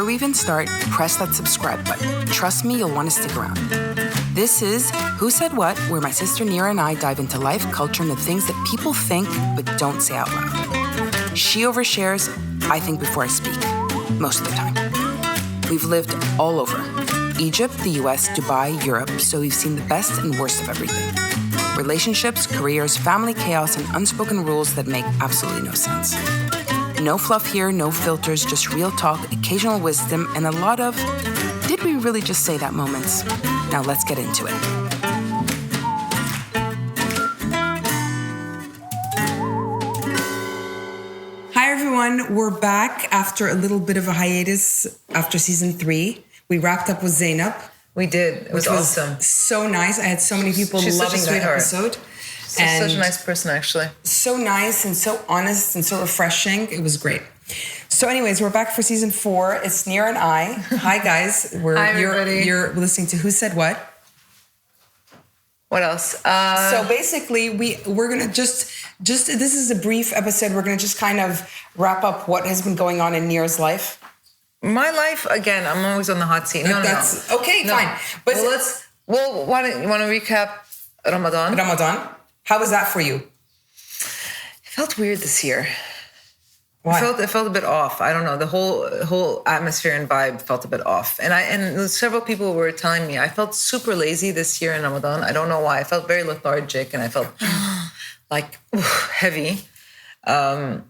we even start, press that subscribe button. Trust me, you'll want to stick around. This is Who Said What, where my sister Nira and I dive into life, culture, and the things that people think but don't say out loud. She overshares, I think before I speak, most of the time. We've lived all over. Egypt, the US, Dubai, Europe, so we've seen the best and worst of everything. Relationships, careers, family chaos, and unspoken rules that make absolutely no sense. No fluff here, no filters, just real talk, occasional wisdom, and a lot of, did we really just say that moments? Now let's get into it. Hi everyone, we're back after a little bit of a hiatus after season 3. We wrapped up with Zainab. We did. It was awesome. So nice. I had so many people loving that episode. And such a nice person, actually. So nice and so honest and so refreshing. It was great. So anyways, we're back for season 4. It's Nira and I. Hi, guys. Hi, everybody. You're listening to Who Said What? What else? So basically, we're going to just this is a brief episode. We're going to just kind of wrap up what has been going on in Nira's life. My life, again, I'm always on the hot seat. No. Okay, fine. But why don't you want to recap Ramadan? Ramadan. How was that for you? It felt weird this year. Why? It felt a bit off. I don't know. The whole atmosphere and vibe felt a bit off. And several people were telling me I felt super lazy this year in Ramadan. I don't know why. I felt very lethargic and I felt like heavy. And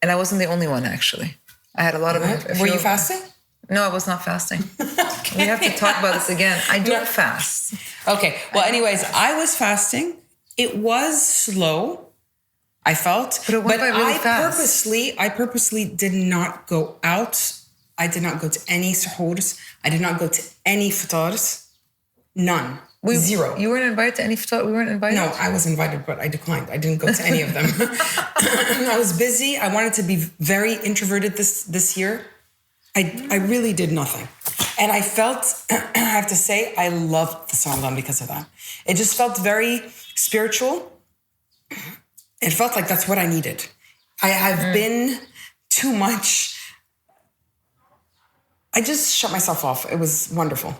I wasn't the only one, actually. I had a lot of... Were you fasting? No, I was not fasting. Okay. We have to talk about this again. I don't fast. Okay. Well, anyways, I was fasting. It was slow, I felt. But it went by really fast. I purposely did not go out. I did not go to any suhoors. I did not go to any iftars. None. Zero. You weren't invited to any iftar? We weren't invited? No, I was invited, but I declined. I didn't go to any of them. I was busy. I wanted to be very introverted this year. I really did nothing. And I felt, I have to say, I loved the Ramadan because of that. It just felt very spiritual. It felt like that's what I needed. I have been too much. I just shut myself off. It was wonderful.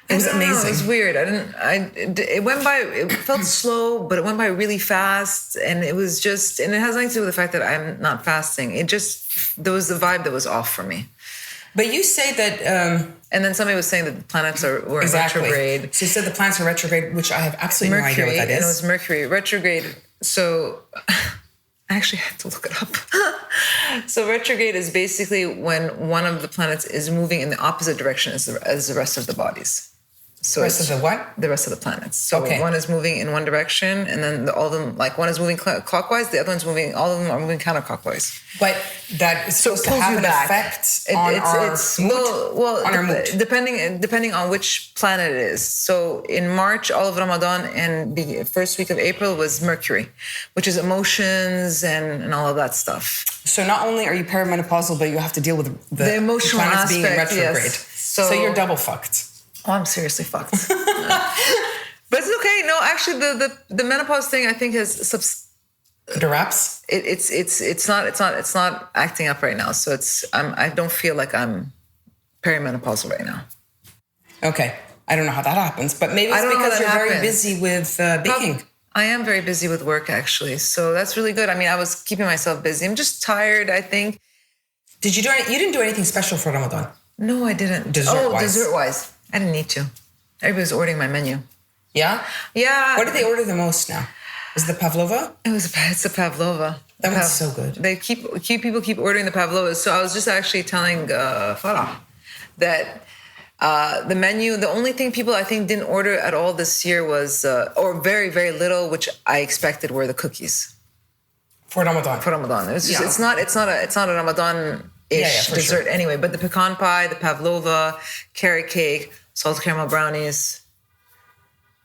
It was amazing. It was weird. It went by, it felt slow, but it went by really fast. And it was just, and it has nothing to do with the fact that I'm not fasting. There was the vibe that was off for me. But you say that... and then somebody was saying that the planets were retrograde. So you said the planets are retrograde, which I have absolutely no idea what that is. And it was Mercury, retrograde. So I actually had to look it up. So retrograde is basically when one of the planets is moving in the opposite direction as the rest of the bodies. So the rest of the what? The rest of the planets. So one is moving in one direction, and then all of them, like one is moving clockwise, the other one's moving, all of them are moving counterclockwise. But that is supposed to have an effect on our mood? Well, on our mood. Depending on which planet it is. So in March, all of Ramadan and the first week of April was Mercury, which is emotions and all of that stuff. So not only are you perimenopausal, but you have to deal with the emotional planets aspect, being in retrograde. Yes. So you're double fucked. Oh, I'm seriously fucked. But it's okay. No, actually, the menopause thing I think has the wraps. It's not acting up right now. So I don't feel like I'm perimenopausal right now. Okay, I don't know how that happens, but maybe it's because you're very busy with baking. I am very busy with work actually, so that's really good. I mean, I was keeping myself busy. I'm just tired, I think. Did you do? You didn't do anything special for Ramadan? No, I didn't. Dessert-wise. I didn't need to. Everybody's ordering my menu. Yeah? Yeah. What do they order the most now? Is it the pavlova? It's the pavlova. That one's so good. People keep ordering the pavlova. So I was just actually telling Farah that the menu, the only thing people I think didn't order at all this year was, or very, very little, which I expected were the cookies. For Ramadan. It was just, it's not a Ramadan-ish dessert anyway, but the pecan pie, the pavlova, carrot cake, salted caramel brownies,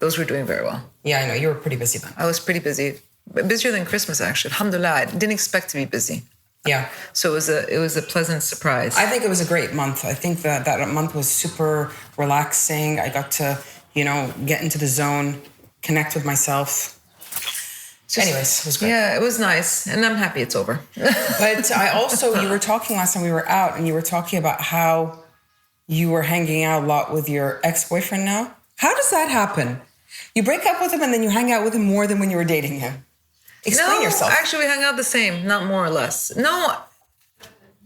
those were doing very well. Yeah, I know. You were pretty busy then. I was pretty busy. Busier than Christmas, actually. Alhamdulillah. I didn't expect to be busy. Yeah. So it was a pleasant surprise. I think it was a great month. I think that month was super relaxing. I got to, get into the zone, connect with myself. Anyways, it was great. Yeah, it was nice. And I'm happy it's over. But you were talking last time we were out, and you were talking about how you were hanging out a lot with your ex-boyfriend now. How does that happen? You break up with him and then you hang out with him more than when you were dating him. Explain yourself. Actually, we hang out the same, not more or less. No,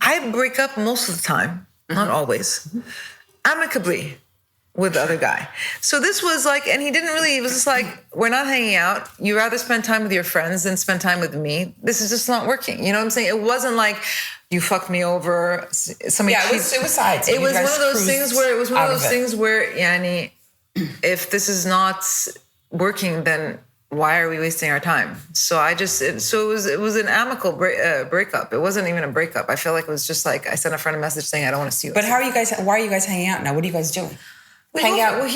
I break up most of the time, not always. Amicably with the other guy. So this was like, and it was just like, we're not hanging out. You rather spend time with your friends than spend time with me. This is just not working. You know what I'm saying? It wasn't like you fucked me over. It was suicide. It was one of those things where, Yani, if this is not working, then why are we wasting our time? So it was an amicable breakup. It wasn't even a breakup. I feel like it was just like, I sent a friend a message saying, I don't want to see you. But why are you guys hanging out now? What are you guys doing? Hang out,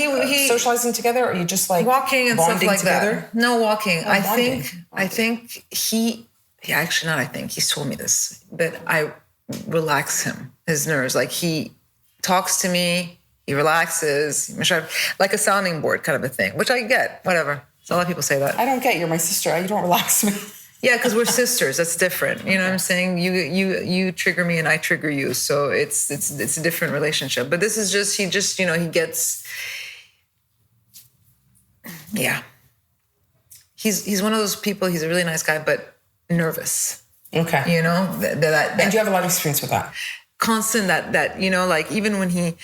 socializing together, or you just like walking and stuff like together? That? No, walking. Oh, I think actually not. I think he's told me this, that I relax his nerves. Like he talks to me, he relaxes, like a sounding board kind of a thing, which I get. Whatever. So a lot of people say that. I don't get. You're my sister. You don't relax me. Yeah, because we're sisters. That's different. You know what I'm saying? You trigger me and I trigger you. So it's a different relationship. But this is just he gets. Yeah. He's one of those people. He's a really nice guy, but nervous. Okay. You know that and you have a lot of experience with that. Constant that like even when he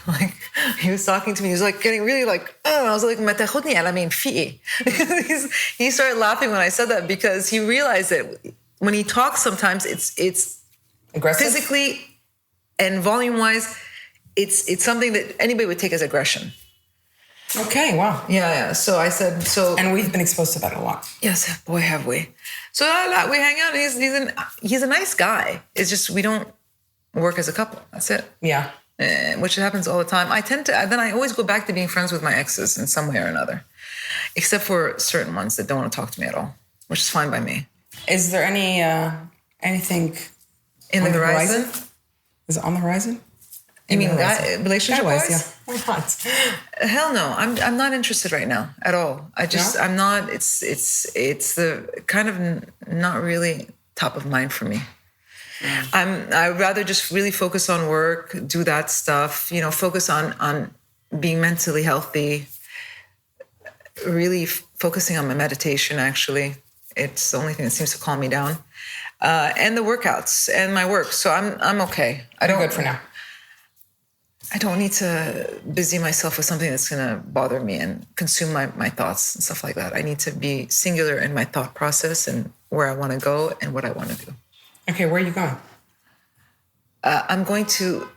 like he was talking to me, he was like getting really like, oh, I was like, "Ma takhudni ala min fi." He started laughing when I said that because he realized that when he talks, sometimes it's aggressive, physically and volume wise, it's something that anybody would take as aggression. Okay, wow. Yeah. So I said so, and we've been exposed to that a lot. Yes, boy, have we. So we hang out. He's a nice guy. It's just we don't work as a couple. That's it. Yeah. Which happens all the time. Then I always go back to being friends with my exes in some way or another, except for certain ones that don't want to talk to me at all, which is fine by me. Is there anything in the horizon? Is it on the horizon? You mean relationship-wise? Yeah. Why not? Hell no. I'm not interested right now at all. I'm not. It's the kind of not really top of mind for me. I'd rather just really focus on work, do that stuff, focus on being mentally healthy, really focusing on my meditation, actually. It's the only thing that seems to calm me down. And the workouts and my work. So I'm okay. I'm good for now. I don't need to busy myself with something that's going to bother me and consume my thoughts and stuff like that. I need to be singular in my thought process and where I want to go and what I want to do. Okay, where are you going? I'm going to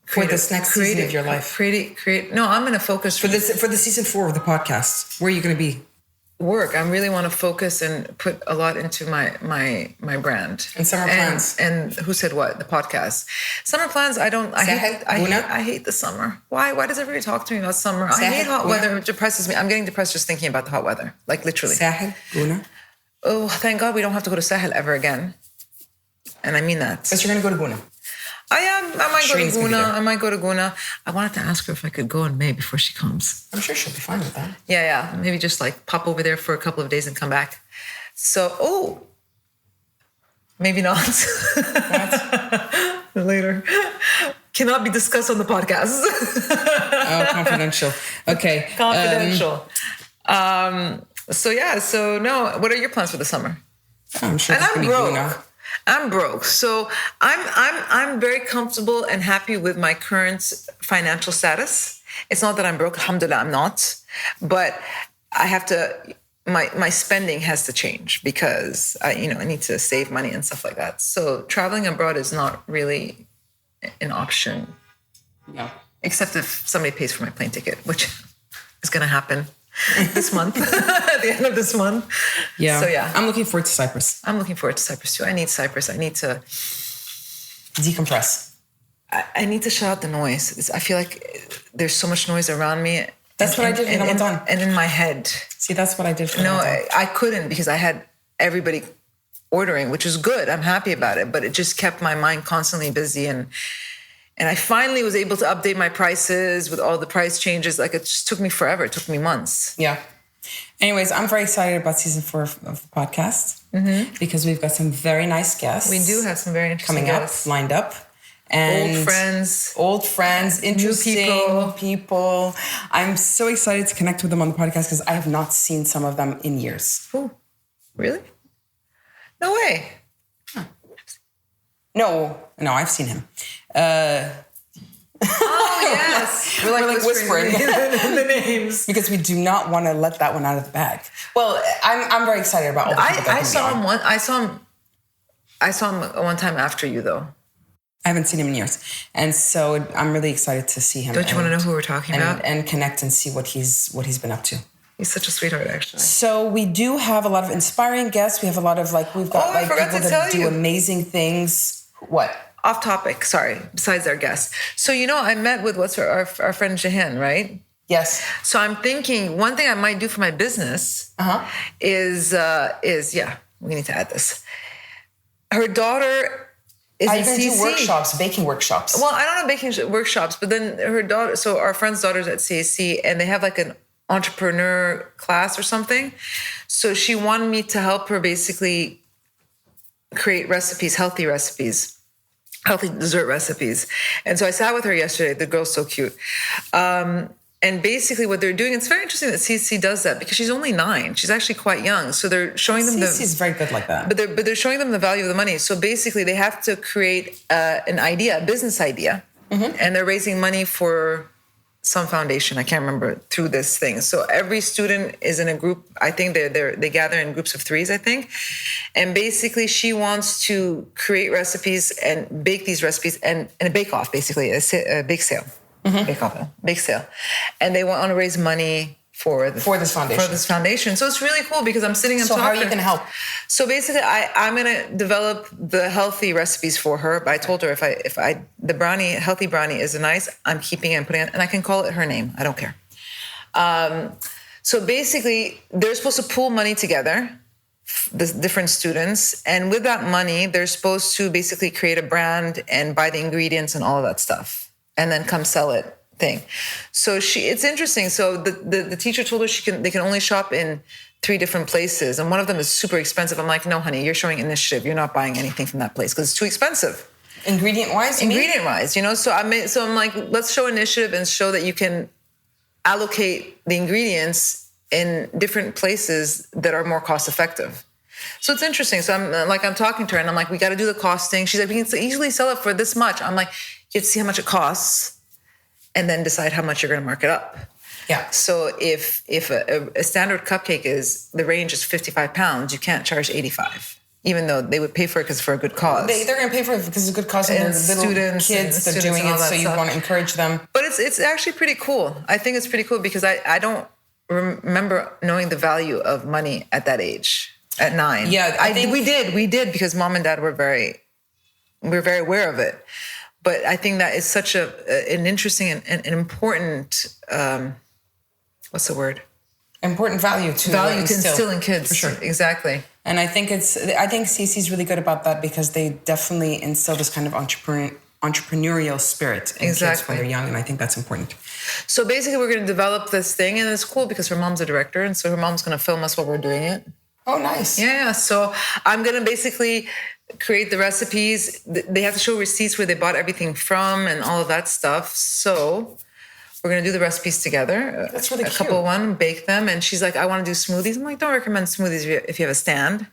for this next season of your life. No, I'm going to focus for the season 4 of the podcast. Where are you going to be? Work. I really want to focus and put a lot into my brand and summer plans. And who said what? The podcast. Summer plans. I hate the summer. Why does everybody talk to me about summer? I hate hot weather. It depresses me. I'm getting depressed just thinking about the hot weather. Like literally. Sahel, Guna. Oh, thank God we don't have to go to Sahel ever again. And I mean that. Because you're going to go to Guna. I am. I might go to Guna. I wanted to ask her if I could go in May before she comes. I'm sure she'll be fine with that. Yeah. Maybe just like pop over there for a couple of days and come back. So, maybe not. What? Later. Cannot be discussed on the podcast. Oh, confidential. Okay. Confidential. So no. What are your plans for the summer? I'm sure. And I'm broke. I'm broke. So I'm very comfortable and happy with my current financial status. It's not that I'm broke. Alhamdulillah, I'm not. But I have to, my spending has to change because I need to save money and stuff like that. So traveling abroad is not really an option. No. Except if somebody pays for my plane ticket, which is going to happen this month, at the end of this month. Yeah. So yeah. I'm looking forward to Cyprus. I'm looking forward to Cyprus too. I need Cyprus. I need to decompress. I need to shut out the noise. I feel like there's so much noise around me. That's what I did in Ramadan. And in my head. See, that's what I did for Ramadan. No, I couldn't because I had everybody ordering, which is good. I'm happy about it. But it just kept my mind constantly busy. And I finally was able to update my prices with all the price changes. Like it just took me forever. It took me months. Yeah. Anyways, I'm very excited about season 4 of the podcast because we've got some very nice guests. We do have some very interesting coming guests. up, lined up. And old friends, interesting people. I'm so excited to connect with them on the podcast because I have not seen some of them in years. Oh, really? No way. Huh. No, I've seen him. Oh, yes. We're like whispering the names. Because we do not want to let that one out of the bag. Well, I'm very excited about all the people that I saw him one. I saw him one time after you, though. I haven't seen him in years. And so I'm really excited to see him. Don't you want to know who we're talking about? And connect and see what he's been up to. He's such a sweetheart, actually. So we do have a lot of inspiring guests. We have a lot of we've got people that do amazing things. What? Off topic, sorry, besides our guests. So, I met with our friend Jahan, right? Yes. So I'm thinking one thing I might do for my business is we need to add this. Her daughter is in CAC. Baking workshops. Well, I don't know baking workshops, but then her daughter, so our friend's daughter's at CAC and they have an entrepreneur class or something. So she wanted me to help her basically create recipes, healthy dessert recipes. And so I sat with her yesterday. The girl's so cute. And basically what they're doing, it's very interesting that CC does that because she's only 9. She's actually quite young. So they're showing them CC's very good like that. But they're showing them the value of the money. So basically they have to create an idea, a business idea. And they're raising money for some foundation. I can't remember, through this thing. So every student is in a group. I think they gather in groups of 3s, I think. And basically she wants to create recipes and bake these recipes and a bake-off, basically, a bake sale. Bake sale. And they want to raise money for this foundation. So it's really cool because I'm sitting and talking. So how are you going to help? So basically, I'm going to develop the healthy recipes for her. But I told her if the healthy brownie is nice, I'm keeping it and putting it, and I can call it her name. I don't care. So basically, they're supposed to pool money together, the different students, and with that money, they're supposed to basically create a brand and buy the ingredients and all of that stuff, and then come sell it. Thing. So it's interesting. So the teacher told her they can only shop in 3 different places, and one of them is super expensive. I'm like, no, honey, you're showing initiative. You're not buying anything from that place because it's too expensive. Ingredient-wise? So I'm like, let's show initiative and show that you can allocate the ingredients in different places that are more cost-effective. So it's interesting. So I'm talking to her, and I'm like, we got to do the costing. She's like, we can easily sell it for this much. I'm like, you have to see how much it costs, and then decide how much you're going to mark it up. Yeah. So if a standard cupcake the range is 55 pounds, you can't charge 85, even though they would pay for it because for a good cause. They're going to pay for it because it's a good cause, and the little kids that are doing it, so you want to encourage them. But it's actually pretty cool. I think it's pretty cool because I don't remember knowing the value of money at that age, at 9. Yeah, I think we did because mom and dad were very aware of it. But I think that is such an interesting and an important, what's the word? Important value to instill in kids. For sure. Exactly. And I think CC's really good about that because they definitely instill this kind of entrepreneurial spirit in kids when they're young, and I think that's important. So basically we're going to develop this thing, and it's cool because her mom's a director, and so her mom's going to film us while we're doing it. Oh, nice. Yeah. So I'm going to basically create the recipes. They have to show receipts where they bought everything from and all of that stuff. So we're going to do the recipes together. That's really cute. A couple one, bake them. And she's like, I want to do smoothies. I'm like, don't recommend smoothies if you have a stand.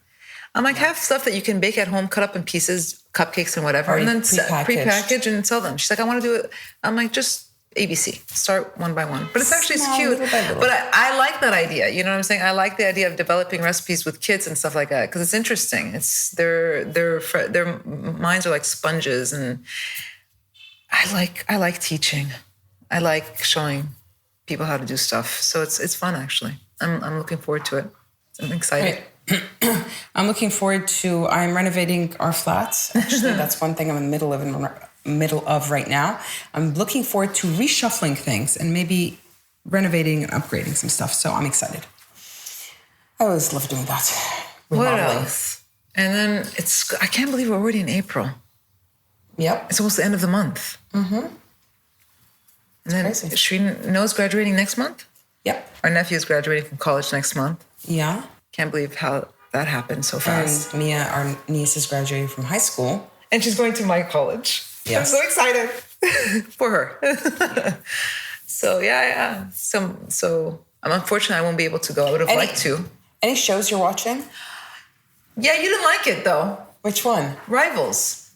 I'm like, have stuff that you can bake at home, cut up in pieces, cupcakes and whatever, and then prepackage and sell them. She's like, I want to do it. I'm like, just ABC, start one by one. But it's actually cute. Little by little. But I like that idea. You know what I'm saying? I like the idea of developing recipes with kids and stuff like that because it's interesting. It's their minds are like sponges, and I like teaching. I like showing people how to do stuff. So it's fun actually. I'm looking forward to it. I'm excited. Right. I'm renovating our flats. Actually, that's one thing I'm in the middle of right now. I'm looking forward to reshuffling things and maybe renovating and upgrading some stuff. So I'm excited. I always love doing that. What else? And then I can't believe we're already in April. Yep. It's almost the end of the month. Mm-hmm. And then crazy. Shreen Noah's graduating next month? Yep. Our nephew is graduating from college next month. Yeah. Can't believe how that happened so fast. And Mia, our niece, is graduating from high school. And she's going to my college. Yes. I'm so excited for her. So, yeah. So I'm unfortunate I won't be able to go. I would have liked to. Any shows you're watching? Yeah, you didn't like it, though. Which one? Rivals.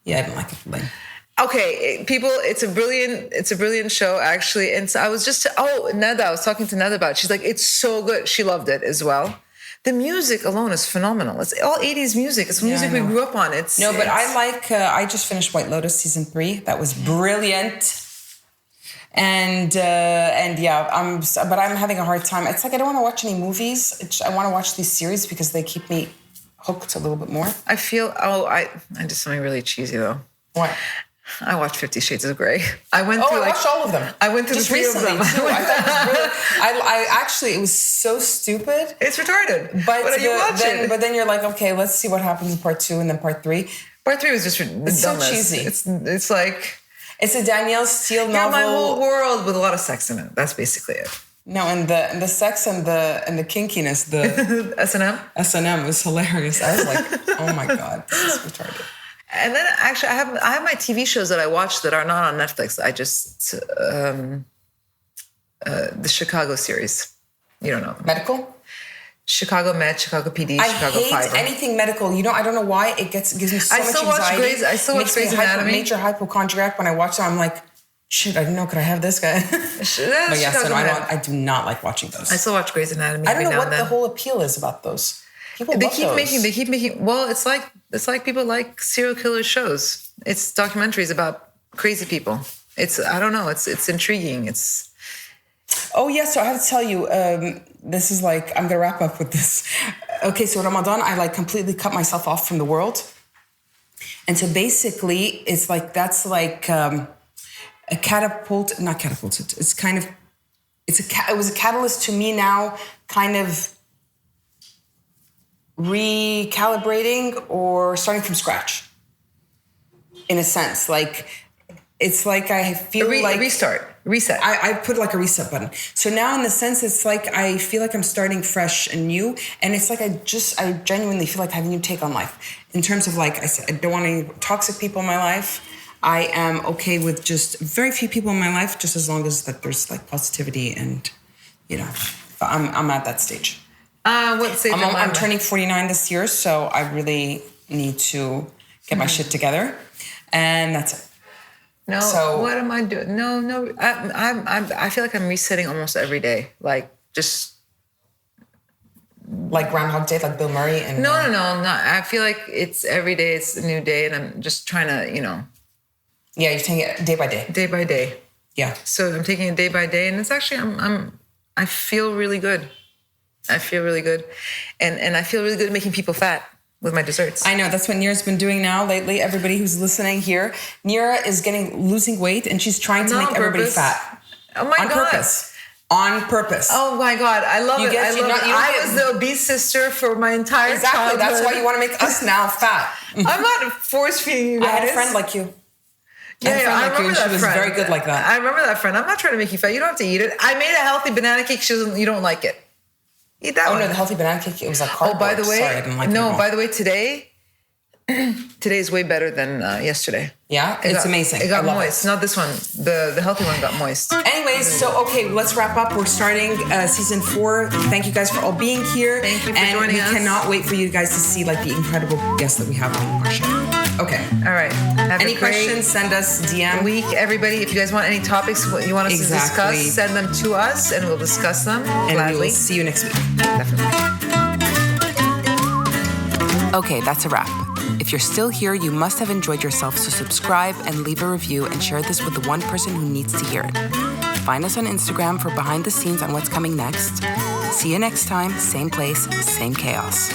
Yeah, I didn't like it. Okay, people, it's a brilliant show, actually. And so I was Neda, I was talking to Neda about it. She's like, it's so good. She loved it as well. The music alone is phenomenal. It's all 80s music. It's music we grew up on. But I just finished White Lotus season 3. That was brilliant. And yeah, but I'm having a hard time. It's like I don't want to watch any movies. I want to watch these series because they keep me hooked a little bit more. I feel, I did something really cheesy, though. What? I watched 50 Shades of Grey. I watched all of them. I went through just the 3 recently of them. too. I thought it was really. I actually, it was so stupid. It's retarded. But you watch it. But then you're like, okay, let's see what happens in part 2 and then part 3. Part 3 was just it's so cheesy. It's like it's a Danielle Steele novel. My whole world with a lot of sex in it. That's basically it. No, and the sex and the kinkiness, the S&M was hilarious. I was like, oh my God, this is retarded. And then actually, I have my TV shows that I watch that are not on Netflix. I just the Chicago series. You don't know them. Medical? Chicago Med, Chicago PD, Chicago Fiber. I hate anything medical. I don't know why it gives me so much anxiety. I still watch Grey's Anatomy. Major hypochondriac. When I watch it, I'm like, shit, I didn't know. Could I have this guy? But yes, I do not like watching those. I still watch Grey's Anatomy. I don't know what the whole appeal is about those. They keep making. Well, it's like people like serial killer shows. It's documentaries about crazy people. I don't know. It's intriguing. Oh yeah. So I have to tell you, this is like I'm gonna wrap up with this. Okay, so Ramadan, I completely cut myself off from the world, and so basically, it's like that's like a catapult. Not catapulted. It's kind of it was a catalyst to me now, kind of recalibrating or starting from scratch in a sense. Like it's like I feel like reset. I put like a reset button. So now in the sense it's like I feel like I'm starting fresh and new, and it's like I genuinely feel like I have a new take on life in terms of like I said, I don't want any toxic people in my life. I am okay with just very few people in my life, just as long as that there's like positivity and I'm at that stage. What stage? I'm turning 49 this year, so I really need to get my shit together, and that's it. No, so what am I doing? No. I feel like I'm resetting almost every day, like just like Groundhog Day, like Bill Murray. And no. I feel like it's every day. It's a new day, and I'm just trying to, Yeah, you're taking it day by day. Day by day. Yeah. So I'm taking it day by day, and it's actually I feel really good. I feel really good. And I feel really good making people fat with my desserts. I know. That's what Nira's been doing now lately. Everybody who's listening here. Nira is losing weight and she's trying to make everybody fat. Oh my God. On purpose. Oh my God. I love it. I was the obese sister for my entire childhood. That's why you want to make us now fat. I'm not force feeding you guys. I had a friend like you. I remember that friend. She was very good like that. I remember that friend. I'm not trying to make you fat. You don't have to eat it. I made a healthy banana cake. You don't like it. Eat that one. No, the healthy banana cake, it was like cardboard. Oh, by the way, sorry, I didn't like it by the way, today is way better than yesterday. Yeah, it's amazing. It got moist. Not this one. The healthy one got moist. Anyways, so okay, let's wrap up. We're starting season 4. Thank you guys for all being here. Thank you for joining us. And we cannot wait for you guys to see like the incredible guests that we have on our show. Okay. All right. Any questions, send us DM. Week, everybody. If you guys want any topics you want us to discuss, send them to us and we'll discuss them gladly. And we will see you next week. Definitely. Okay, that's a wrap. If you're still here, you must have enjoyed yourself, so subscribe and leave a review and share this with the one person who needs to hear it. Find us on Instagram for behind the scenes on what's coming next. See you next time, same place, same chaos.